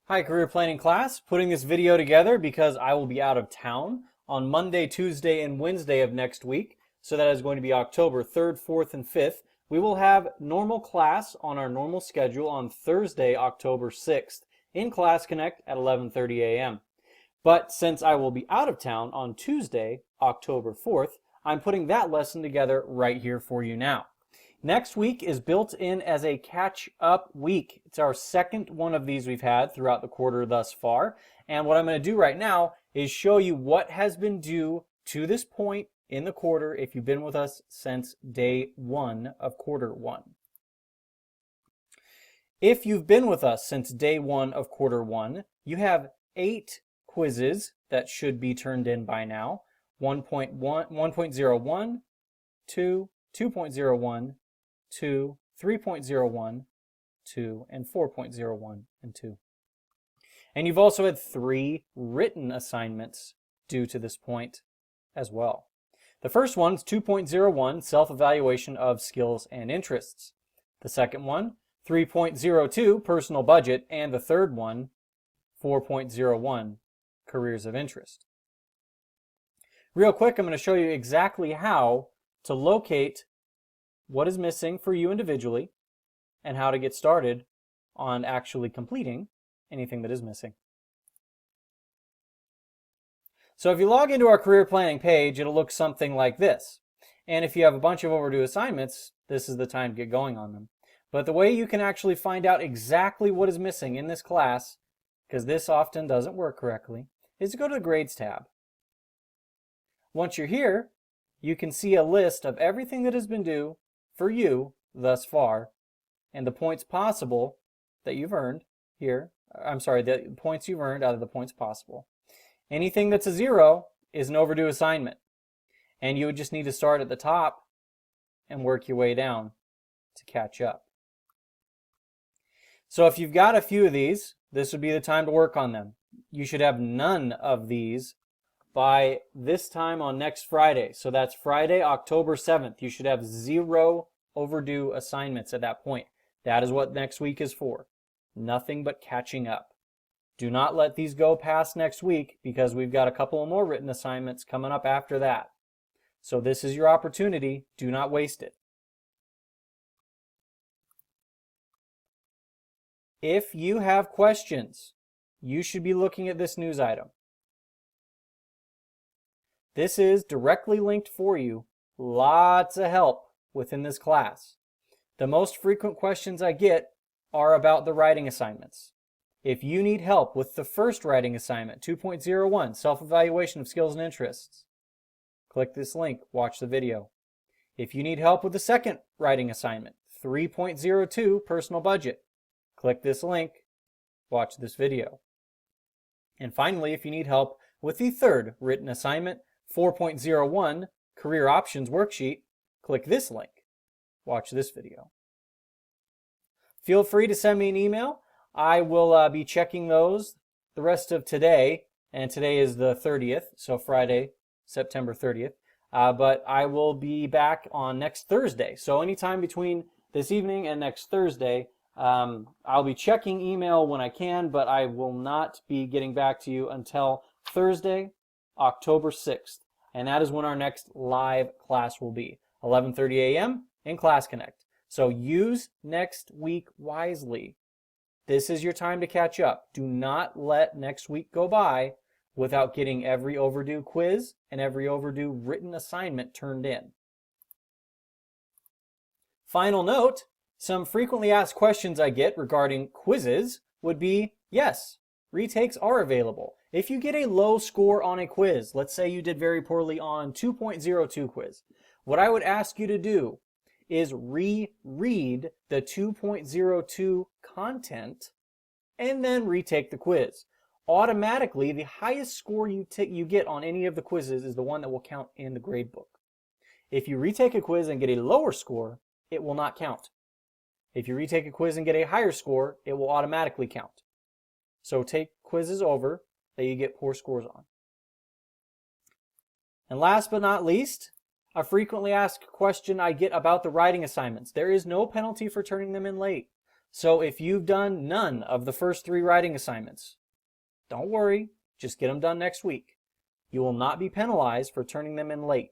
Hi, career planning class. Putting this video together because I will be out of town on Monday, Tuesday, and Wednesday of next week. So that is going to be October 3rd, 4th, and 5th. We will have normal class on our normal schedule on Thursday, October 6th in Class Connect at 11:30 a.m. But since I will be out of town on Tuesday, October 4th, I'm putting that lesson together right here for you now. Next week is built in as a catch-up week. It's our second one of these we've had throughout the quarter thus far. And what I'm going to do right now is show you what has been due to this point in the quarter if you've been with us since day one of quarter one. If you've been with us since day one of quarter one, you have 8 quizzes that should be turned in by now. 1.1, 1.01, 2, 2.01, 2, 3.01, 2, and 4.01 and 2. And you've also had 3 written assignments due to this point as well. The first one's 2.01, self-evaluation of skills and interests. The second one, 3.02, personal budget, and the third one, 4.01, careers of interest. Real quick, I'm going to show you exactly how to locate what is missing for you individually, and how to get started on actually completing anything that is missing. So if you log into our career planning page, it'll look something like this. And if you have a bunch of overdue assignments, this is the time to get going on them. But the way you can actually find out exactly what is missing in this class, because this often doesn't work correctly, is to go to the Grades tab. Once you're here, you can see a list of everything that has been due for you thus far, and the points possible that you've earned here. The points you've earned out of the points possible. Anything that's a 0 is an overdue assignment, and you would just need to start at the top and work your way down to catch up. So if you've got a few of these, this would be the time to work on them. You should have none of these by this time on next Friday. So that's Friday, October 7th. You should have 0 overdue assignments at that point. That is what next week is for. Nothing but catching up. Do not let these go past next week because we've got a couple of more written assignments coming up after that. So this is your opportunity. Do not waste it. If you have questions, you should be looking at this news item. This is directly linked for you. Lots of help within this class. The most frequent questions I get are about the writing assignments. If you need help with the first writing assignment, 2.01, self-evaluation of skills and interests, click this link, watch the video. If you need help with the second writing assignment, 3.02, personal budget, click this link, watch this video. And finally, if you need help with the third written assignment, 4.01, career options worksheet, click this link, watch this video. Feel free to send me an email. I will be checking those the rest of today, and today is the 30th, so Friday, September 30th. But I will be back on next Thursday. So anytime between this evening and next Thursday, I'll be checking email when I can, but I will not be getting back to you until Thursday, October 6th. And that is when our next live class will be, 11:30 a.m. in Class Connect. So use next week wisely. This is your time to catch up. Do not let next week go by without getting every overdue quiz and every overdue written assignment turned in. Final note, some frequently asked questions I get regarding quizzes would be, yes, retakes are available. If you get a low score on a quiz, let's say you did very poorly on 2.02 quiz, what I would ask you to do is reread the 2.02 content and then retake the quiz. Automatically, the highest score you get on any of the quizzes is the one that will count in the grade book. If you retake a quiz and get a lower score, it will not count. If you retake a quiz and get a higher score, it will automatically count. So take quizzes over that you get poor scores on. And last but not least, a frequently asked question I get about the writing assignments. There is no penalty for turning them in late. So if you've done none of the first 3 writing assignments, don't worry, just get them done next week. You will not be penalized for turning them in late.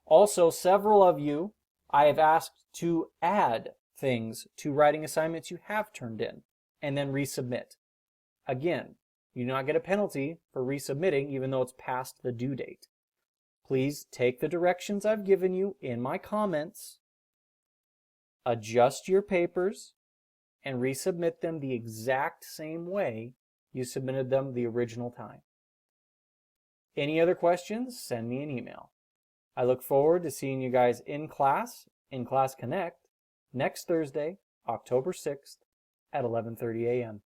Also, several of you I have asked to add things to writing assignments you have turned in and then resubmit. Again, you do not get a penalty for resubmitting even though it's past the due date. Please take the directions I've given you in my comments, adjust your papers, and resubmit them the exact same way you submitted them the original time. Any other questions, send me an email. I look forward to seeing you guys in Class Connect, next Thursday, October 6th at 11:30 a.m.